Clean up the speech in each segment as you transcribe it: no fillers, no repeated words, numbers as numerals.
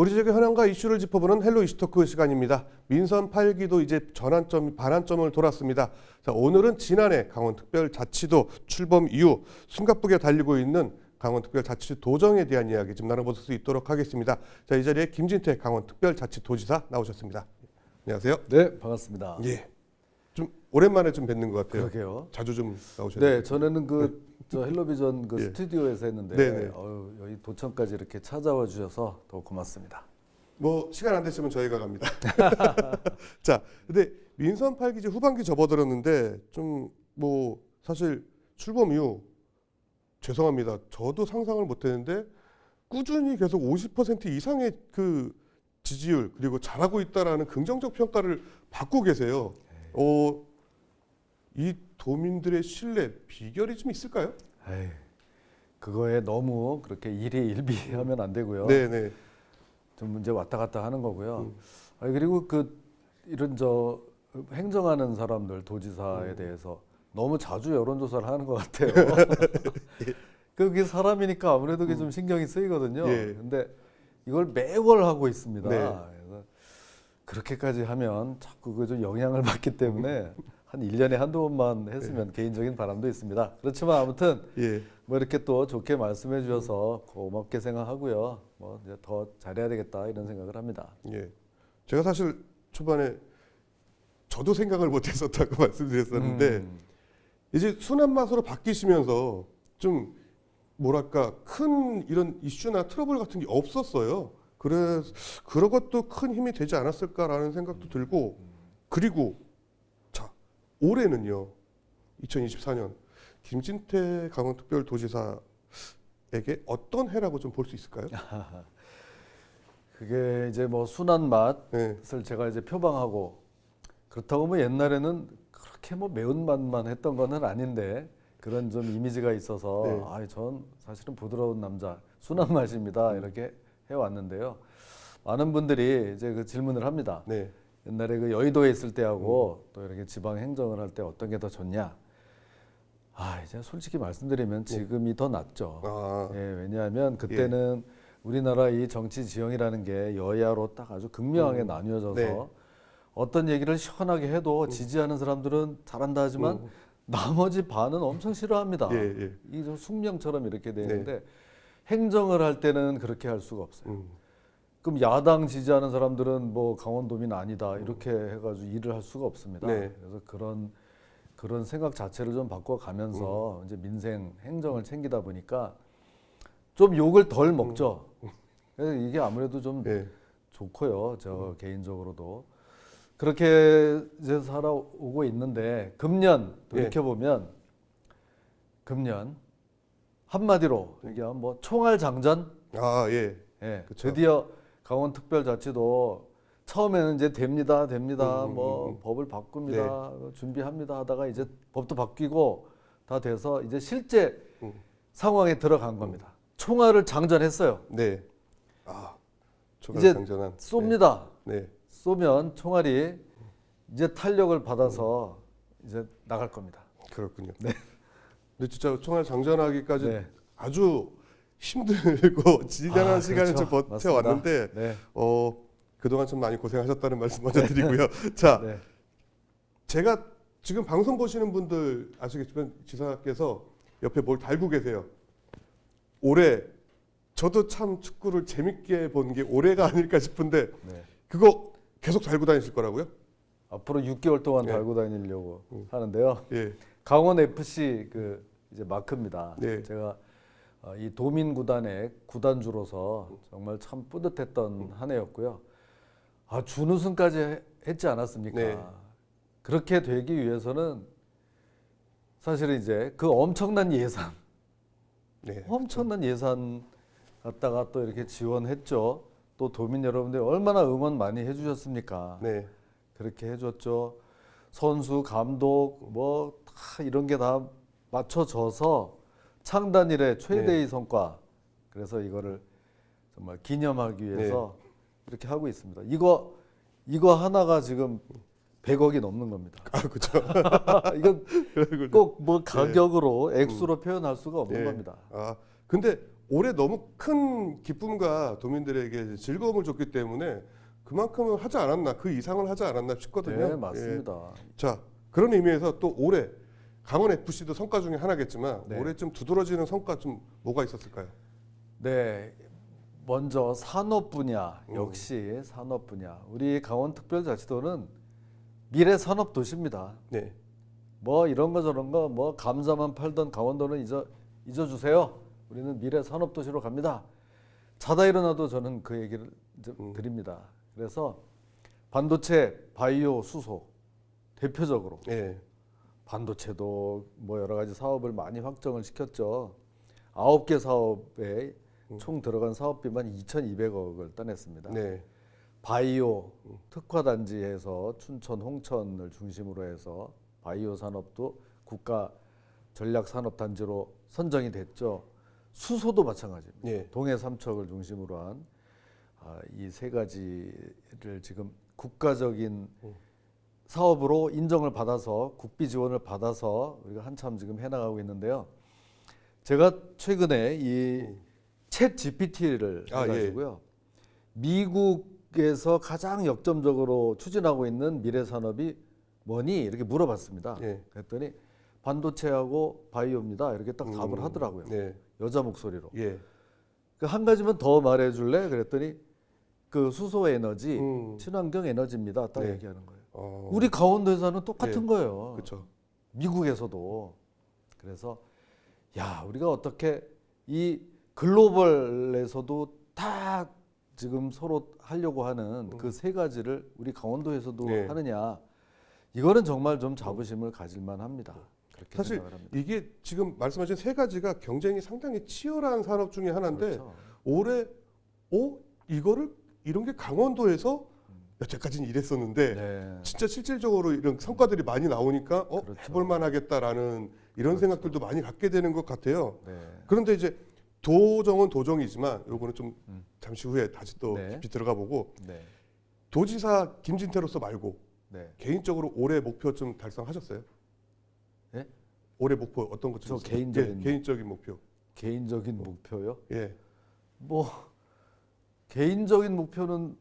우리 지역의 현황과 이슈를 짚어보는 헬로 이슈토크 시간입니다. 민선 8기도 이제 전환점, 반환점을 돌았습니다. 자, 오늘은 지난해 강원특별자치도 출범 이후 숨가쁘게 달리고 있는 강원특별자치도 도정에 대한 이야기 좀 나눠볼 수 있도록 하겠습니다. 자, 이 자리에 김진태 강원특별자치도지사 나오셨습니다. 안녕하세요. 네, 반갑습니다. 예, 좀 오랜만에 좀 뵙는 것 같아요. 그러게요. 자주 좀 나오셔야 네, 전에는 저 헬로비전 예. 스튜디오에서 했는데 네네. 여기 도청까지 이렇게 찾아와 주셔서 더 고맙습니다. 뭐 시간 안 되시면 저희가 갑니다. 자, 근데 민선 8기 이제 후반기 접어들었는데 좀 뭐 사실 출범 이후 죄송합니다. 저도 상상을 못했는데 꾸준히 계속 50% 이상의 그 지지율 그리고 잘하고 있다라는 긍정적 평가를 받고 계세요. 이 도민들의 신뢰 비결이 좀 있을까요? 에이, 그거에 너무 그렇게 일희일비하면 안 되고요. 네네. 좀 문제 왔다 갔다 하는 거고요. 그리고 이런 행정하는 사람들 도지사에 대해서 너무 자주 여론조사를 하는 것 같아요. 그게 사람이니까 아무래도 그게 좀 신경이 쓰이거든요. 예. 근데 이걸 매월 하고 있습니다. 네. 그래서 그렇게까지 하면 자꾸 그 좀 영향을 받기 때문에 한 1년에 한두 번만 했으면 개인적인 바람도 있습니다. 그렇지만 아무튼 예. 뭐 이렇게 또 좋게 말씀해 주셔서 고맙게 생각하고요. 뭐 이제 더 잘해야 되겠다 이런 생각을 합니다. 예. 제가 사실 초반에 저도 생각을 못 했었다고 말씀드렸었는데 이제 순한 맛으로 바뀌시면서 좀 뭐랄까 큰 이런 이슈나 트러블 같은 게 없었어요. 그래서 그런 것도 큰 힘이 되지 않았을까라는 생각도 들고 그리고 자 올해는요 2024년 김진태 강원특별도지사에게 어떤 해라고 좀 볼 수 있을까요? 그게 이제 뭐 순한 맛을 네. 제가 이제 표방하고 그렇다고 뭐 옛날에는 그렇게 뭐 매운맛만 했던 거는 아닌데 그런 좀 이미지가 있어서 네. 전 사실은 부드러운 남자 순한 맛입니다 이렇게 해왔는데요. 많은 분들이 이제 그 질문을 합니다. 네. 옛날에 그 여의도에 있을 때하고 또 이렇게 지방 행정을 할 때 어떤 게 더 좋냐? 이제 솔직히 말씀드리면 지금이 더 낫죠. 예, 왜냐하면 그때는 우리나라 이 정치 지형이라는 게 여야로 딱 아주 극명하게 나뉘어져서 네. 어떤 얘기를 시원하게 해도 지지하는 사람들은 잘한다 하지만 나머지 반은 엄청 싫어합니다. 예. 이 좀 숙명처럼 이렇게 되는데 행정을 할 때는 그렇게 할 수가 없어요. 그럼 야당 지지하는 사람들은 뭐 강원도민 아니다 이렇게 해가지고 일을 할 수가 없습니다. 네. 그래서 그런 생각 자체를 좀 바꿔가면서 이제 민생 행정을 챙기다 보니까 좀 욕을 덜 먹죠. 그래서 이게 아무래도 좀 좋고요. 저 개인적으로도 그렇게 이제 살아오고 있는데 금년 돌이켜 보면 금년 한마디로 얘기하면 뭐 총알 장전. 예. 그쵸. 드디어 강원특별자치도 처음에는 이제 됩니다. 뭐 법을 바꿉니다. 준비합니다 하다가 이제 법도 바뀌고 다 돼서 이제 실제 상황에 들어간 겁니다. 총알을 장전했어요. 네. 총알 이제 장전한. 쏩니다. 네. 쏘면 총알이 이제 탄력을 받아서 이제 나갈 겁니다. 그렇군요. 네. 근데 진짜 총알 장전하기까지 네. 아주 힘들고 지난한 시간을 좀 그렇죠. 버텨왔는데 네. 그동안 좀 많이 고생하셨다는 말씀 먼저 드리고요. 자, 네. 제가 지금 방송 보시는 분들 아시겠지만 지사께서 옆에 뭘 달고 계세요. 올해 저도 참 축구를 재밌게 본 게 올해가 아닐까 싶은데 그거 계속 달고 다니실 거라고요? 앞으로 6개월 동안 달고 다니려고 하는데요. 예. 강원 FC 이제 마크입니다. 네. 제가 이 도민 구단의 구단주로서 정말 참 뿌듯했던 한 해였고요. 준우승까지 했지 않았습니까? 네. 그렇게 되기 위해서는 사실은 이제 그 엄청난 예산, 엄청난 예산 갖다가 또 이렇게 지원했죠. 또 도민 여러분들이 얼마나 응원 많이 해주셨습니까? 네. 그렇게 해줬죠. 선수, 감독 뭐 다 이런 게 다 맞춰져서 창단 이래 최대의 성과. 그래서 이거를 정말 기념하기 위해서 이렇게 하고 있습니다. 이거 하나가 지금 100억이 넘는 겁니다. 그렇죠. 이건 꼭 뭐 가격으로 액수로 표현할 수가 없는 겁니다. 근데 올해 너무 큰 기쁨과 도민들에게 즐거움을 줬기 때문에 그만큼은 하지 않았나, 그 이상을 하지 않았나 싶거든요. 네, 맞습니다. 예. 자, 그런 의미에서 또 올해 강원 FC도 성과 중에 하나겠지만 네. 올해 좀 두드러지는 성과 좀 뭐가 있었을까요? 네, 먼저 산업 분야, 역시 산업 분야. 우리 강원특별자치도는 미래 산업 도시입니다. 네. 뭐 이런 거 저런 거 뭐 감자만 팔던 강원도는 잊어주세요. 우리는 미래 산업 도시로 갑니다. 자다 일어나도 저는 그 얘기를 이제 드립니다. 그래서 반도체, 바이오, 수소 대표적으로 예. 반도체도 뭐 여러 가지 사업을 많이 확정을 시켰죠. 9개 사업에 총 들어간 사업비만 2,200억을 따냈습니다. 네. 바이오 특화단지에서 춘천, 홍천을 중심으로 해서 바이오 산업도 국가 전략 산업단지로 선정이 됐죠. 수소도 마찬가지입니다. 예. 동해 삼척을 중심으로 한 이 세 가지를 지금 국가적인 사업으로 인정을 받아서 국비 지원을 받아서 우리가 한참 지금 해나가고 있는데요. 제가 최근에 이 챗 GPT를 해가지고요. 미국에서 가장 역점적으로 추진하고 있는 미래 산업이 뭐니? 이렇게 물어봤습니다. 예. 그랬더니 반도체하고 바이오입니다. 이렇게 딱 답을 하더라고요. 네. 여자 목소리로. 예. 그 한 가지만 더 말해줄래? 그랬더니 그 수소 에너지, 친환경 에너지입니다. 딱 네. 얘기하는 거예요. 우리 강원도 회사는 똑같은 거예요. 그렇죠. 미국에서도. 그래서 야, 우리가 어떻게 이 글로벌에서도 다 지금 서로 하려고 하는 그 세 가지를 우리 강원도에서도 네. 하느냐. 이거는 정말 좀 자부심을 가질만 합니다. 그렇게 사실 생각을 합니다. 이게 지금 말씀하신 세 가지가 경쟁이 상당히 치열한 산업 중에 하나인데 그렇죠. 올해 이거를 이런 게 강원도에서 여태까지는 이랬었는데 네. 진짜 실질적으로 이런 성과들이 많이 나오니까 그렇죠. 해볼만 하겠다라는 이런 생각들도 많이 갖게 되는 것 같아요. 네. 그런데 이제 도정은 도정이지만 요거는 좀 잠시 후에 다시 또 네. 깊이 들어가 보고 네. 도지사 김진태로서 말고 네. 개인적으로 올해 목표 좀 달성하셨어요? 네? 올해 목표 어떤 것 저 좀 개인적인 개인적인 목표. 개인적인 목표요? 예. 뭐 개인적인 목표는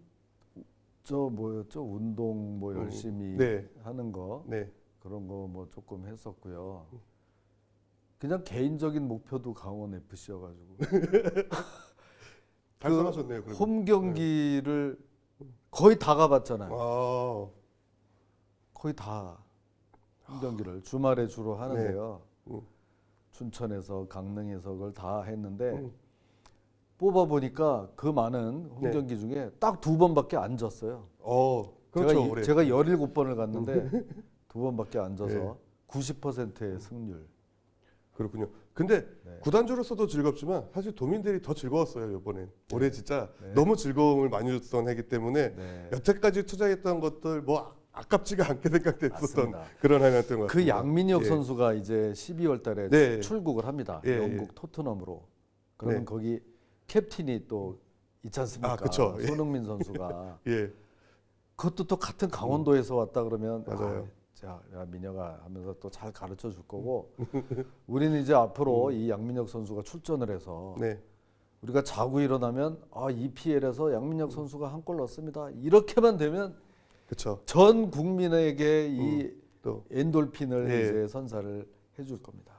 저 뭐였죠? 운동 뭐 열심히 네. 하는 거 네. 그런 거 뭐 조금 했었고요. 그냥 개인적인 목표도 강원 FC여가지고 달성하셨네요. 그러면. 홈 경기를 거의 다 가봤잖아요. 아. 거의 다 홈 경기를 주말에 주로 하는데요. 네. 춘천에서 강릉에서 그걸 다 했는데 뽑아 보니까 그 많은 홈 네. 경기 중에 딱 2번밖에 안 졌어요. 그렇죠. 올해. 제가 17번을 갔는데 2번밖에 안 져서 네. 90%의 승률. 그렇군요. 근데 네. 구단주로서도 즐겁지만 사실 도민들이 더 즐거웠어요. 이번엔 올해 진짜 네. 너무 즐거움을 많이 줬던 해기 때문에 네. 여태까지 투자했던 것들 뭐 아깝지가 않게 생각됐었던 맞습니다. 그런 한 해였던 것 그 같습니다. 양민혁 예. 선수가 이제 12월 달에 네. 출국을 합니다. 예, 영국 토트넘으로. 그러면 네. 거기 캡틴이 또 있지 않습니까? 그쵸. 예. 손흥민 선수가. 예. 그것도 또 같은 강원도에서 왔다 그러면 맞아요. 자, 야, 민혁아 하면서 또 잘 가르쳐 줄 거고 우리는 이제 앞으로 이 양민혁 선수가 출전을 해서 네. 우리가 자고 일어나면 EPL에서 양민혁 선수가 한 골 넣었습니다. 이렇게만 되면 그렇죠. 전 국민에게 이 또 엔돌핀을 예. 이제 선사를 해줄 겁니다.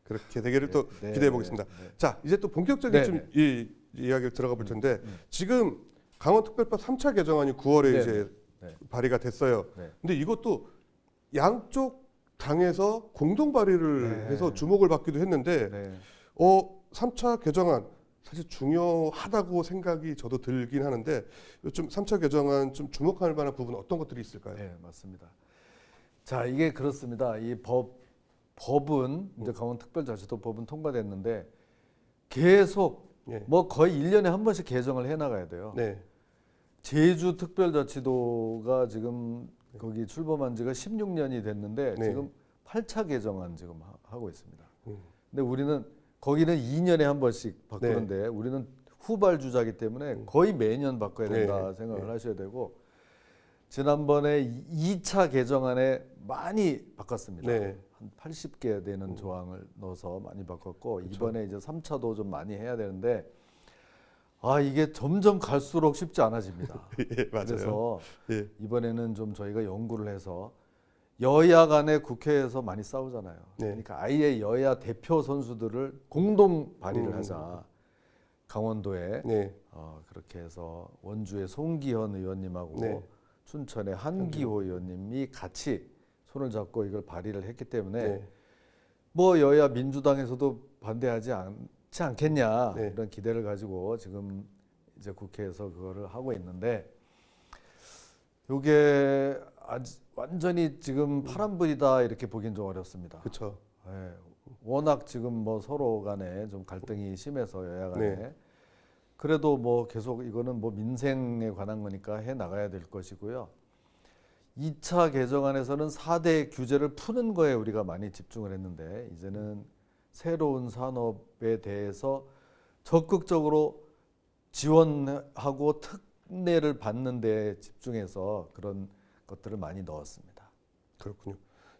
그렇게 되기를 또 네, 기대해 보겠습니다. 네. 자, 이제 또 본격적인 네, 좀 네. 이 이야기를 들어가 볼 텐데 지금 강원특별법 3차 개정안이 9월에 네, 이제 네. 발의가 됐어요. 네. 근데 이것도 양쪽 당에서 공동 발의를 네. 해서 주목을 받기도 했는데 네. 3차 개정안 사실 중요하다고 생각이 저도 들긴 하는데 좀 3차 개정안 좀 주목할 만한 부분 어떤 것들이 있을까요? 네, 맞습니다. 자, 이게 그렇습니다. 이 법은 이제 강원특별자치도법은 통과됐는데 계속 예. 뭐 거의 1년에 한 번씩 개정을 해 나가야 돼요. 네. 제주특별자치도가 지금 거기 출범한 지가 16년이 됐는데 네. 지금 8차 개정안 지금 하고 있습니다. 근데 우리는 거기는 2년에 한 번씩 바꾸는데 우리는 후발주자이기 때문에 거의 매년 바꿔야 된다 네. 생각을 네. 하셔야 되고 지난번에 2차 개정안에 많이 바꿨습니다. 네. 한 80개 되는 조항을 넣어서 많이 바꿨고 그렇죠. 이번에 이제 3차도 좀 많이 해야 되는데 이게 점점 갈수록 쉽지 않아집니다. 예, 맞아요. 그래서 예. 이번에는 좀 저희가 연구를 해서 여야 간에 국회에서 많이 싸우잖아요. 네. 그러니까 아예 여야 대표 선수들을 공동 발의를 하자. 강원도에 네. 그렇게 해서 원주의 송기현 의원님하고 네. 춘천의 한기호 의원님이 같이 손을 잡고 이걸 발의를 했기 때문에 네. 뭐 여야 민주당에서도 반대하지 않지 않겠냐 네. 이런 기대를 가지고 지금 이제 국회에서 그거를 하고 있는데 이게 완전히 지금 파란불이다 이렇게 보긴 좀 어렵습니다. 그렇죠. 예, 워낙 지금 뭐 서로 간에 좀 갈등이 심해서 여야 간에 네. 그래도 뭐 계속 이거는 뭐 민생에 관한 거니까 해 나가야 될 것이고요. 2차 개정안에서는 4대 규제를 푸는 거에 우리가 많이 집중을 했는데 이제는 새로운 산업에 대해서 적극적으로 지원하고 특례를 받는 데 집중해서 그런 것들을 많이 넣었습니다. 그렇군요.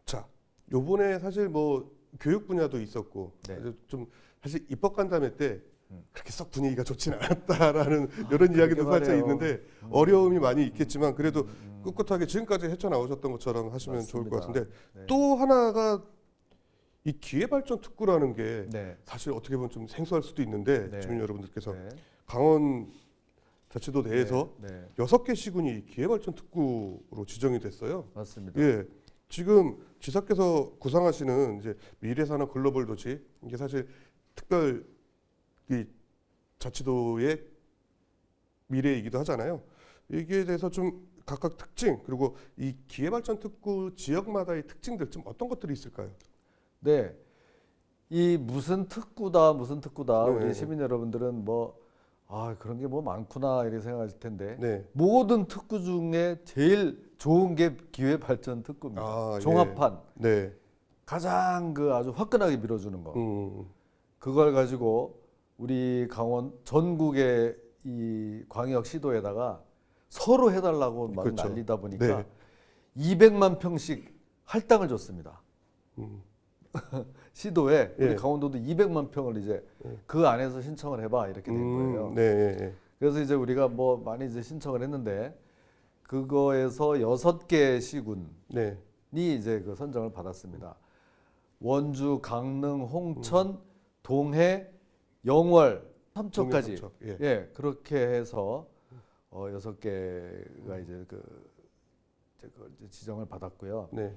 자, 요번에 사실 뭐 교육 분야도 있었고 네. 좀 사실 입법 간담회 때 그렇게 썩 분위기가 좋지는 않았다라는 이런 이야기도 살짝 말해요. 있는데 어려움이 많이 있겠지만 그래도 꿋꿋하게 지금까지 헤쳐나오셨던 것처럼 하시면 맞습니다. 좋을 것 같은데 네. 또 하나가 이 기회발전 특구라는 게 네. 사실 어떻게 보면 좀 생소할 수도 있는데 네. 주민 여러분들께서 네. 강원 자치도 내에서 네. 6개 시군이 기회발전 특구로 지정이 됐어요. 맞습니다. 예, 지금 지사께서 구상하시는 이제 미래산업 글로벌 도시 이게 사실 특별 이 자치도의 미래이기도 하잖아요. 이게 대해서 좀 각각 특징 그리고 이 기회발전 특구 지역마다의 특징들 좀 어떤 것들이 있을까요? 네, 이 무슨 특구다 네. 우리 시민 여러분들은 뭐 그런 게 뭐 많구나 이렇게 생각하실 텐데 네. 모든 특구 중에 제일 좋은 게 기회발전 특구입니다. 종합판 네. 가장 그 아주 화끈하게 밀어주는 거. 그걸 가지고 우리 강원 전국의 이 광역 시도에다가 서로 해달라고 막 그렇죠. 난리다 보니까 네. 200만 평씩 할당을 줬습니다. 시도에 우리 예. 강원도도 200만 평을 이제 그 안에서 신청을 해봐 이렇게 된 거예요. 네. 그래서 이제 우리가 뭐 많이 이제 신청을 했는데 그거에서 6개 시군이 네. 이제 그 선정을 받았습니다. 원주, 강릉, 홍천, 동해, 영월, 삼척까지. 삼척, 예. 예, 그렇게 해서 6개가 이제 그걸 이제 지정을 받았고요. 네.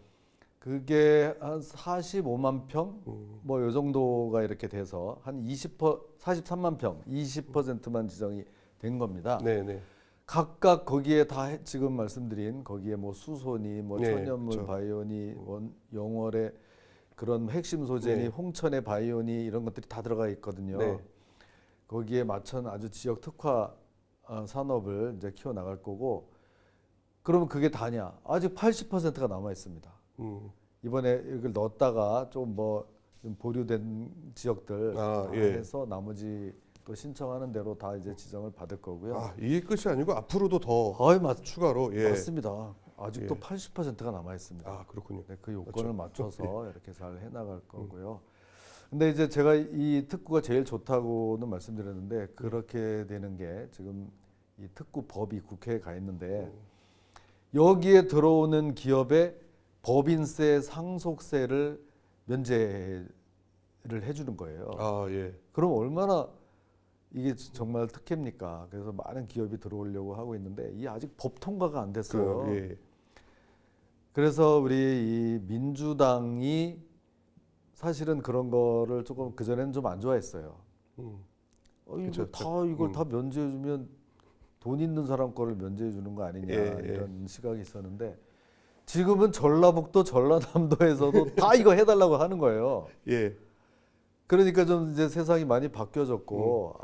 그게 한 45만 평, 뭐 요 정도가 이렇게 돼서 한 43만 평, 20%만 지정이 된 겁니다. 네. 각각 거기에 다 지금 말씀드린 거기에 뭐 수소니, 뭐 네, 천연물 그렇죠. 바이오니, 영월의 그런 핵심 소재니, 네. 홍천의 바이오니 이런 것들이 다 들어가 있거든요. 네. 거기에 맞춘 아주 지역 특화 산업을 이제 키워 나갈 거고, 그러면 그게 다냐? 아직 80%가 남아 있습니다. 이번에 이걸 넣었다가 좀 보류된 지역들 해서 나머지 또 신청하는 대로 다 이제 지정을 받을 거고요. 이게 끝이 아니고 앞으로도 더 추가로 맞습니다. 아직도 80%가 남아 있습니다. 그렇군요. 네, 그 요건을 맞춰서 이렇게 잘 해나갈 거고요. 근데 이제 제가 이 특구가 제일 좋다고는 말씀드렸는데 그렇게 되는 게 지금 이 특구법이 국회에 가 있는데 여기에 들어오는 기업의 법인세, 상속세를 면제를 해주는 거예요. 예. 그럼 얼마나 이게 정말 특혜입니까? 그래서 많은 기업이 들어오려고 하고 있는데 이 아직 법 통과가 안 됐어요. 예. 그래서 우리 이 민주당이 사실은 그런 거를 조금 그전에는 좀 안 좋아했어요. 이걸 다 면제해주면 돈 있는 사람 거를 면제해주는 거 아니냐 이런 시각이 있었는데 지금은 전라북도, 전라남도에서도 다 이거 해달라고 하는 거예요. 예. 그러니까 좀 이제 세상이 많이 바뀌어졌고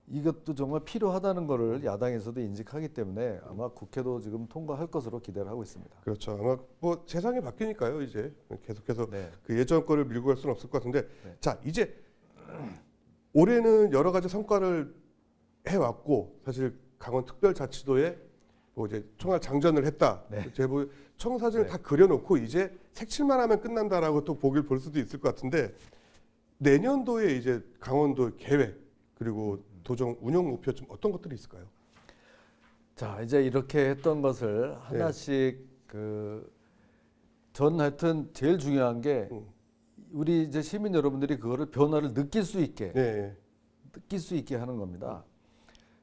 이것도 정말 필요하다는 거를 야당에서도 인식하기 때문에 아마 국회도 지금 통과할 것으로 기대를 하고 있습니다. 그렇죠. 아마 뭐 세상이 바뀌니까요. 이제 계속해서 네. 그 예전 거를 밀고 갈 수는 없을 것 같은데 네. 자 이제 올해는 여러 가지 성과를 해왔고 사실 강원특별자치도의 뭐 이제 총알 장전을 했다. 네. 제보 청사진을 네. 다 그려놓고 이제 색칠만 하면 끝난다라고 또 보길 볼 수도 있을 것 같은데 내년도에 이제 강원도 계획 그리고 도정 운영 목표 좀 어떤 것들이 있을까요? 자, 이제 이렇게 했던 것을 하나씩 전 하여튼 제일 중요한 게 우리 이제 시민 여러분들이 그거를 변화를 느낄 수 있게 하는 겁니다.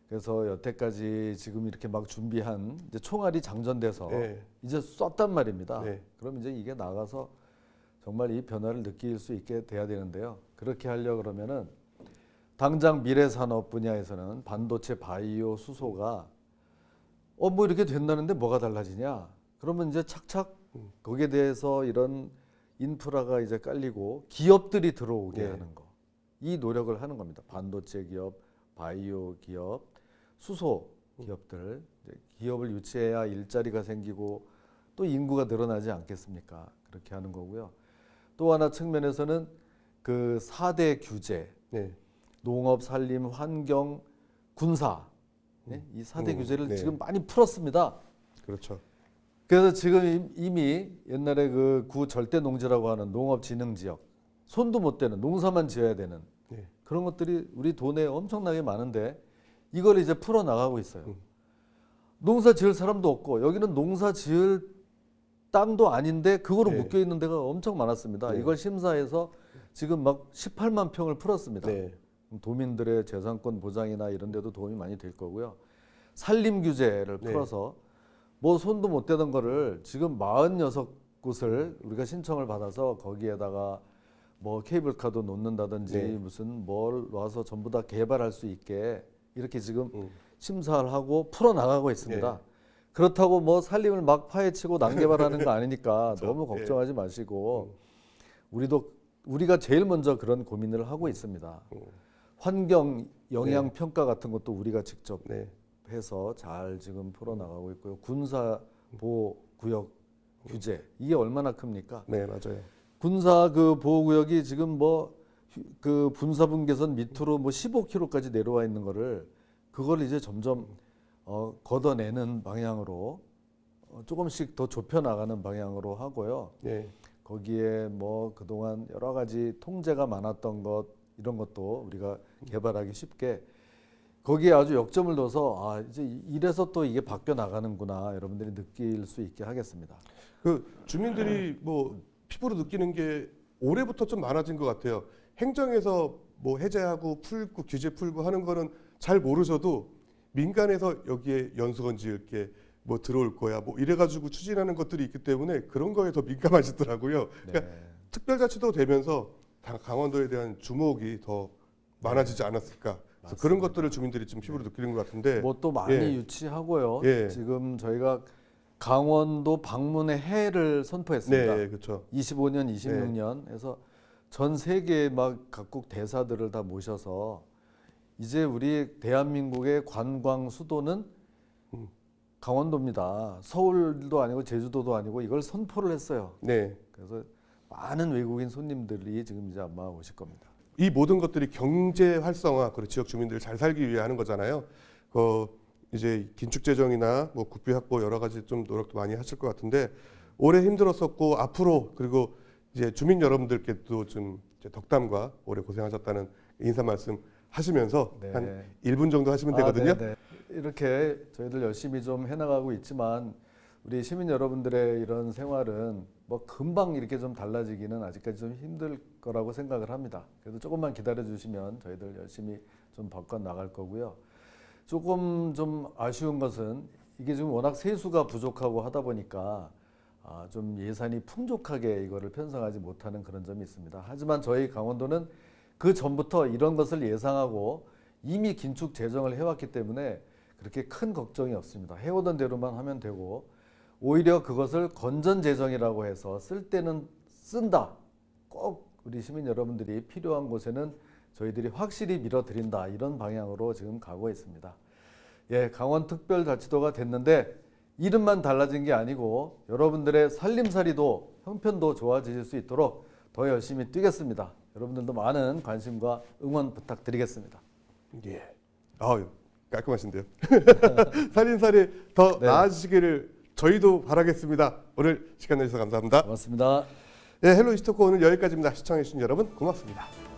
그래서 여태까지 지금 이렇게 막 준비한 이제 총알이 장전돼서 이제 쐈단 말입니다. 그럼 이제 이게 나가서 정말 이 변화를 느낄 수 있게 돼야 되는데요. 그렇게 하려 그러면은 당장 미래 산업 분야에서는 반도체, 바이오, 수소가 뭐 이렇게 된다는데 뭐가 달라지냐? 그러면 이제 착착 거기에 대해서 이런 인프라가 이제 깔리고 기업들이 들어오게 하는 거. 이 노력을 하는 겁니다. 반도체 기업, 바이오 기업, 수소 기업들. 이제 기업을 유치해야 일자리가 생기고 또 인구가 늘어나지 않겠습니까? 그렇게 하는 거고요. 또 하나 측면에서는 그 4대 규제, 농업, 산림, 환경, 군사 이 4대 규제를 지금 많이 풀었습니다. 그렇죠. 그래서 지금 이미 옛날에 그 구절대 농지라고 하는 농업진흥지역 손도 못 대는 농사만 지어야 되는 그런 것들이 우리 도내에 엄청나게 많은데 이걸 이제 풀어 나가고 있어요. 농사 지을 사람도 없고 여기는 농사 지을 땅도 아닌데 그거로 묶여 있는 데가 엄청 많았습니다. 이걸 심사해서 지금 막 18만 평을 풀었습니다. 도민들의 재산권 보장이나 이런 데도 도움이 많이 될 거고요. 산림 규제를 풀어서 뭐 손도 못 대던 거를 지금 46곳을 우리가 신청을 받아서 거기에다가 뭐 케이블카도 놓는다든지 무슨 뭘 놔서 전부 다 개발할 수 있게 이렇게 지금 심사를 하고 풀어나가고 있습니다. 그렇다고 뭐 산림을 막 파헤치고 난개발하는 거 아니니까 너무 걱정하지 마시고 우리가 제일 먼저 그런 고민을 하고 있습니다. 환경 영향 평가 같은 것도 우리가 직접 해서 잘 지금 풀어나가고 있고요. 군사 보호 구역 규제 이게 얼마나 큽니까? 네, 맞아요. 군사 그 보호 구역이 지금 뭐 그 분사분계선 밑으로 뭐 15km까지 내려와 있는 거를 그걸 이제 점점 걷어내는 방향으로 조금씩 더 좁혀 나가는 방향으로 하고요. 거기에 뭐 그동안 여러 가지 통제가 많았던 것 이런 것도 우리가 개발하기 쉽게 거기에 아주 역점을 둬서 이제 이래서 또 이게 바뀌어 나가는구나 여러분들이 느낄 수 있게 하겠습니다. 그 주민들이 뭐 피부로 느끼는 게 올해부터 좀 많아진 것 같아요. 행정에서 뭐 해제하고 풀고 규제 풀고 하는 거는 잘 모르셔도 민간에서 여기에 연수원 지을게 뭐 들어올 거야 뭐 이래가지고 추진하는 것들이 있기 때문에 그런 거에 더 민감하시더라고요. 그러니까 특별자치도 되면서 강원도에 대한 주목이 더 많아지지 않았을까. 그래서 그런 것들을 주민들이 좀 피부로 느끼는 것 같은데. 뭐 또 많이 유치하고요. 지금 저희가 강원도 방문의 해를 선포했습니다. 그렇죠. 25년, 26년. 그래서 전 세계 막 각국 대사들을 다 모셔서 이제 우리 대한민국의 관광 수도는 강원도입니다. 서울도 아니고 제주도도 아니고 이걸 선포를 했어요. 그래서 많은 외국인 손님들이 지금 이제 아마 오실 겁니다. 이 모든 것들이 경제 활성화 그리고 지역 주민들 잘 살기 위해 하는 거잖아요. 이제 긴축 재정이나 뭐 국비 확보 여러 가지 좀 노력도 많이 하실 것 같은데 올해 힘들었었고 앞으로 그리고 이제 주민 여러분들께도 좀 이제 덕담과 올해 고생하셨다는 인사 말씀 하시면서 한 1분 정도 하시면 되거든요. 이렇게 저희들 열심히 좀 해나가고 있지만 우리 시민 여러분들의 이런 생활은 뭐 금방 이렇게 좀 달라지기는 아직까지 좀 힘들 거라고 생각을 합니다. 그래도 조금만 기다려 주시면 저희들 열심히 좀 바꿔 나갈 거고요. 조금 좀 아쉬운 것은 이게 지금 워낙 세수가 부족하고 하다 보니까 좀 예산이 풍족하게 이거를 편성하지 못하는 그런 점이 있습니다. 하지만 저희 강원도는 그 전부터 이런 것을 예상하고 이미 긴축 재정을 해왔기 때문에 그렇게 큰 걱정이 없습니다. 해오던 대로만 하면 되고 오히려 그것을 건전 재정이라고 해서 쓸 때는 쓴다. 꼭 우리 시민 여러분들이 필요한 곳에는 저희들이 확실히 밀어드린다. 이런 방향으로 지금 가고 있습니다. 강원특별자치도가 됐는데 이름만 달라진 게 아니고 여러분들의 살림살이도 형편도 좋아지실 수 있도록 더 열심히 뛰겠습니다. 여러분들도 많은 관심과 응원 부탁드리겠습니다. 깔끔하신데요. 살인살이 더 네. 나아지시기를 저희도 바라겠습니다. 오늘 시간 내주셔서 감사합니다. 고맙습니다. 네, 헬로 이스토커 오늘 여기까지입니다. 시청해주신 여러분 고맙습니다.